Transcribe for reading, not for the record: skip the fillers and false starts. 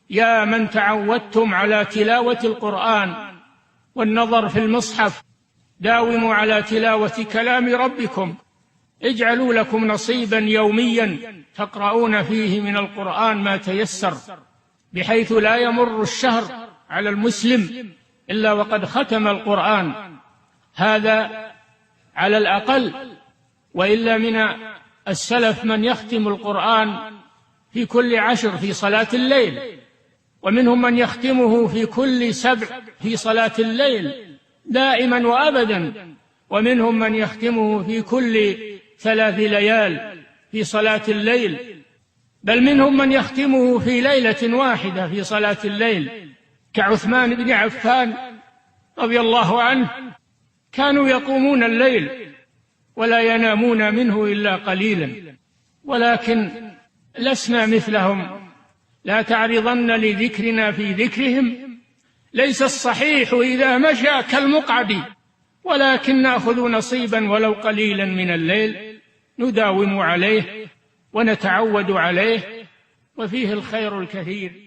يا من تعودتم على تلاوة القرآن والنظر في المصحف، داوموا على تلاوة كلام ربكم، اجعلوا لكم نصيبا يوميا تقرؤون فيه من القرآن ما تيسر، بحيث لا يمر الشهر على المسلم إلا وقد ختم القرآن، هذا على الأقل. وإلا من السلف من يختم القرآن في كل 10 في صلاة الليل، ومنهم من يختمه في كل 7 في صلاة الليل دائما وأبدا، ومنهم من يختمه في كل 3 ليال في صلاة الليل، بل منهم من يختمه في ليلة واحدة في صلاة الليل، كعثمان بن عفان رضي الله عنه، كانوا يقومون الليل ولا ينامون منه إلا قليلا، ولكن لسنا مثلهم، لا تعرضن لذكرنا في ذكرهم، ليس الصحيح إذا مشى كالمقعد، ولكن نأخذ نصيبا ولو قليلا من الليل نداوم عليه ونتعود عليه، وفيه الخير الكثير.